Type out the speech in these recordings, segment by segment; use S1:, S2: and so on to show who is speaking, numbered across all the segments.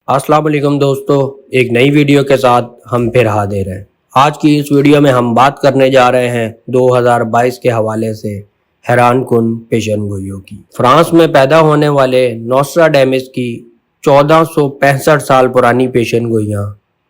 S1: अस्सलाम वालेकुम दोस्तों, एक नई वीडियो के साथ हम फिर हाजिर हैं। आज की इस वीडियो में हम बात करने जा रहे हैं 2022 के हवाले से हैरान कुन पेशन गोइयों की। फ्रांस में पैदा होने वाले नोस्ट्राडेमस की 1465 साल पुरानी पेशन गोइयां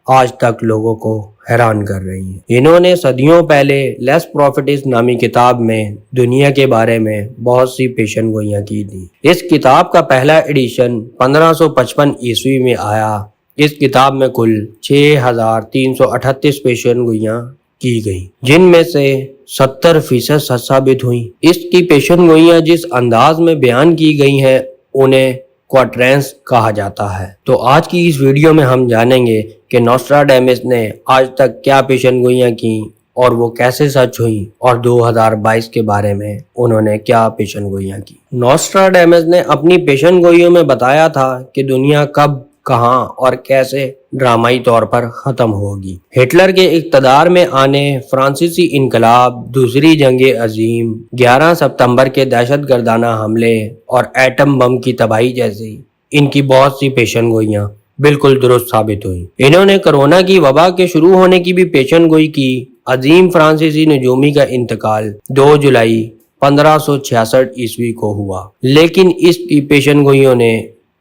S1: आज तक लोगों को हैरान कर रही हैं। इन्होंने सदियों पहले लेस प्रॉफिटिस नामी किताब में दुनिया के बारे में बहुत सी पेशन गोइयां की थी। इस किताब का पहला एडिशन 1555 ईस्वी में आया। इस किताब में कुल 6338 पेशन गोइयां की गई, जिनमें से 70% सच साबित हुई। इसकी पेशन गोइयां जिस अंदाज में बयान की गई हैं उन्हें क्वाट्रेंस कहा जाता है। तो आज की इस वीडियो में हम जानेंगे कि नोस्ट्राडेमस ने आज तक क्या पेशन गोइयां की और वो कैसे सच हुई और 2022 के बारे में उन्होंने क्या पेशन गोइयां की। नोस्ट्राडेमस ने अपनी पेशन गोइयों में बताया था कि दुनिया कब, कहां और कैसे ड्रामाई तौर पर खत्म होगी। हिटलर के इक्तदार में आने, फ्रांसीसी इनकलाब, दूसरी जंगे अजीम, 11 सितंबर के दहशतगर्दाना हमले और एटम बम की तबाही जैसी इनकी बहुत सी पेशन गोइयां बिल्कुल दुरुस्त साबित हुई। इन्होंने कोरोना की वबा के शुरू होने की भी पेशन गोई की। अजीम फ्रांसीसी नजूमी का इंतकाल 2 जुलाई 1566 ईस्वी को हुआ, लेकिन इसकी पेशन गोइयों ने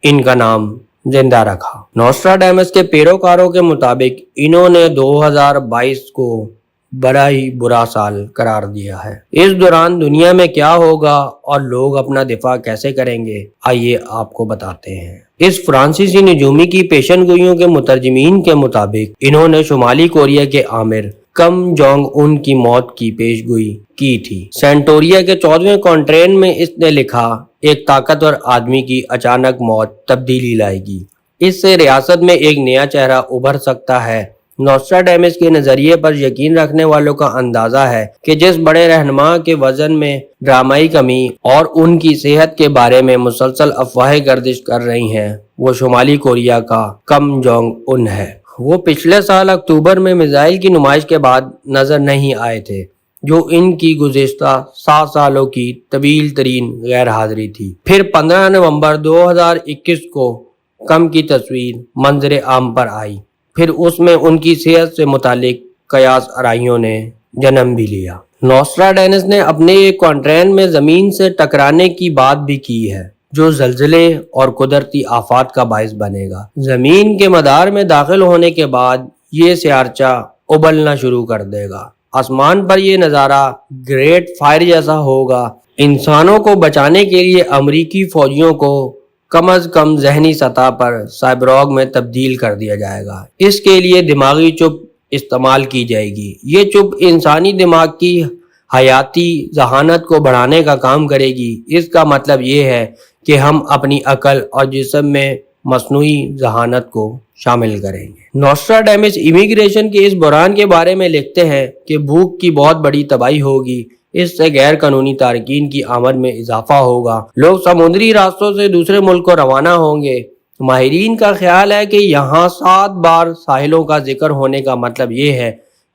S1: इनका नाम जिंदा रखा। नोस्ट्राडेमस के पैरोकारों के मुताबिक इन्होंने 2022 को बड़ा ही बुरा साल करार दिया है। इस दौरान दुनिया में क्या होगा और लोग अपना दिफा कैसे करेंगे, आइए आपको बताते हैं। इस फ्रांसीसी नजूमी की पेशन गोइयों के मुतरजमीन के मुताबिक इन्होंने शुमाली कोरिया के आमिर किम जोंग उन की मौत की पेशगोई की थी। सेंटोरिया के 14वें कॉन्ट्रेन में इसने लिखा, एक ताकतवर आदमी की अचानक मौत तब्दीली लाएगी। इससे रियासत में एक नया चेहरा उभर सकता है। नोस्ट्राडेमस के नजरिए पर यकीन रखने वालों का अंदाजा है कि जिस बड़े रहनुमा के वजन में ड्रामाई कमी और उनकी सेहत के बारे में मुसलसल अफवाहें गर्दिश कर रही हैं, वो शुमाली कोरिया का किम जोंग उन है। वो पिछले साल अक्टूबर में मिसाइल की नुमाइश के बाद नजर नहीं आए थे, जो इनकी गुज़िश्ता 7 सालों की तवील तरीन गैर हाजिरी थी। फिर 15 नवंबर 2021 को किम की तस्वीर मंजर आम पर आई। फिर उसमें उनकी सेहत से मुतालिक कयास आराइयों ने जन्म भी लिया। नोस्ट्राडेमस ने अपने एक कॉन्ट्रेन में जमीन से टकराने की बात भी की है, जो जलजले और कुदरती आफात का बायस बनेगा। जमीन के मदार में दाखिल होने के बाद ये सियारचा उबलना शुरू कर देगा। आसमान पर यह नज़ारा ग्रेट फायर जैसा होगा। इंसानों को बचाने के लिए अमरीकी फौजियों को कम अज कम जहनी सतह पर साइबरॉग में तब्दील कर दिया जाएगा। इसके लिए दिमागी चुप इस्तेमाल की जाएगी। ये चुप इंसानी दिमाग की हयाती जहानत को बढ़ाने का काम करेगी। इसका मतलब ये है कि हम अपनी अकल और जिस्म में मसनूई जहानत को शामिल करेंगे। नोस्ट्राडेमस इमिग्रेशन के इस बहरान के बारे में लिखते हैं कि भूख की बहुत बड़ी तबाही होगी। इससे गैर कानूनी तारकीन की आमद में इजाफा होगा। लोग समुद्री रास्तों से दूसरे मुल्क को रवाना होंगे। माहिरीन का ख्याल है कि यहाँ 7 बार साहिलों का जिक्र होने का मतलब ये है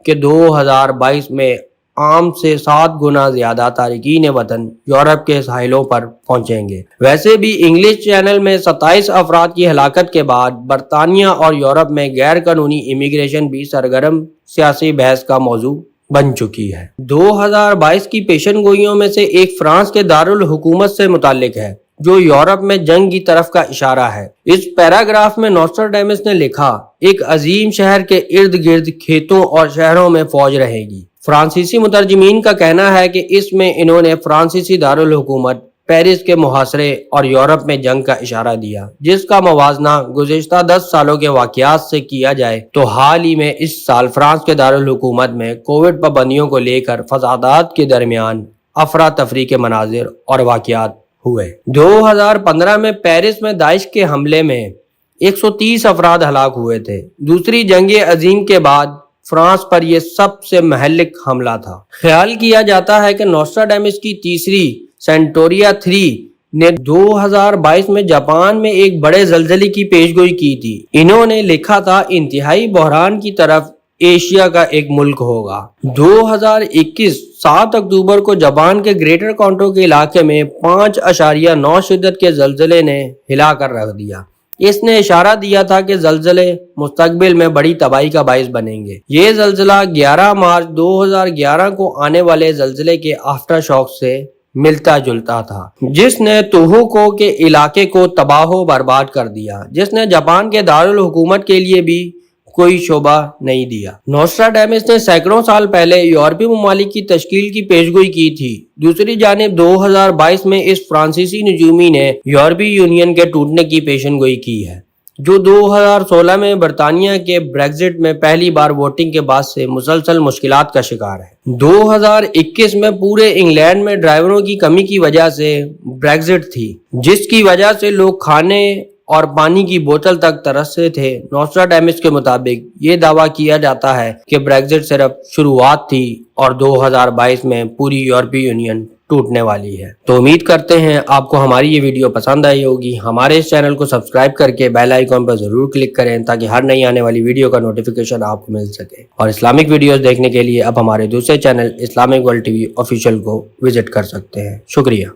S1: कि 2022 में आम से 7 गुना ज्यादा तारकीन वतन यूरोप के साहिलों पर पहुंचेंगे। वैसे भी इंग्लिश चैनल में 27 अफराद की हलाकत के बाद बरतानिया और यूरोप में गैर कानूनी इमिग्रेशन भी सरगर्म सियासी बहस का मौजू बन चुकी है। 2022 की पेशन गोइयों में से एक फ्रांस के दारुल हुकूमत से मुतालिक है, जो यूरोप में जंग की तरफ का इशारा है। इस पैराग्राफ में नोस्ट्राडेमस ने लिखा, एक अजीम शहर के इर्द गिर्द खेतों और शहरों में फौज रहेगी। फ्रांसीसी मुतरजमीन का कहना है कि इसमें इन्होंने फ्रांसीसी दारुल हुकूमत पेरिस के मुहासरे और यूरोप में जंग का इशारा दिया, जिसका मवाजना गुज़िश्ता 10 सालों के वाक़यात से किया जाए तो हाल ही में इस साल फ्रांस के दारुल हुकूमत में कोविड पाबंदियों को लेकर फसादात के दरमियान अफरा तफरी के मनाजिर और वाक़यात हुए। 2015 में पेरिस में दाइश के हमले में 130 अफराद हलाक हुए थे। दूसरी जंग अजीम के बाद फ्रांस पर यह सबसे महलिक हमला था। ख्याल किया जाता है कि नोस्ट्राडेमस की तीसरी सेंटोरिया 3 ने 2022 में जापान में एक बड़े जलजले की पेशगोई की थी। इन्होंने लिखा था, इंतहाई बहरान की तरफ एशिया का एक मुल्क होगा। 2021 7 अक्टूबर को जापान के ग्रेटर कांटो के इलाके में 5.9 शिद्दत के जलजले ने हिला कर रख दिया। اس نے اشارہ دیا تھا کہ زلزلے مستقبل میں بڑی تباہی کا باعث بنیں گے۔ یہ زلزلہ 11 مارچ 2011 کو آنے والے زلزلے کے آفٹر شاک سے ملتا جلتا تھا، جس نے توہوکو کے علاقے کو تباہ و برباد کر دیا، جس نے جاپان کے دارالحکومت کے لیے بھی کوئی شعبہ نہیں دیا۔ نوسٹراڈیمس نے سینکڑوں سال پہلے یورپی ممالک کی تشکیل کی پیشگوئی کی تھی۔ دوسری جانب 2022 میں اس فرانسیسی نجومی نے یورپی یونین کے ٹوٹنے کی پیشن گوئی کی ہے، جو 2016 میں برطانیہ کے بریگزٹ میں پہلی بار ووٹنگ کے بعد سے مسلسل مشکلات کا شکار ہے۔ 2021 میں پورے انگلینڈ میں ڈرائیوروں کی کمی کی وجہ سے بریگزٹ تھی، جس کی وجہ سے لوگ کھانے اور پانی کی بوتل تک ترستے تھے۔ نوسٹراڈیمس کے مطابق یہ دعویٰ کیا جاتا ہے کہ بریگزٹ صرف شروعات تھی اور 2022 میں پوری یورپی یونین ٹوٹنے والی ہے۔ تو امید کرتے ہیں آپ کو ہماری یہ ویڈیو پسند آئی ہوگی۔ ہمارے اس چینل کو سبسکرائب کر کے بیل آئیکن پر ضرور کلک کریں تاکہ ہر نئی آنے والی ویڈیو کا نوٹیفیکیشن آپ کو مل سکے، اور اسلامک ویڈیوز دیکھنے کے لیے اب ہمارے دوسرے channel Islamic world T V official کو وزٹ کر سکتے ہیں۔ شکریہ۔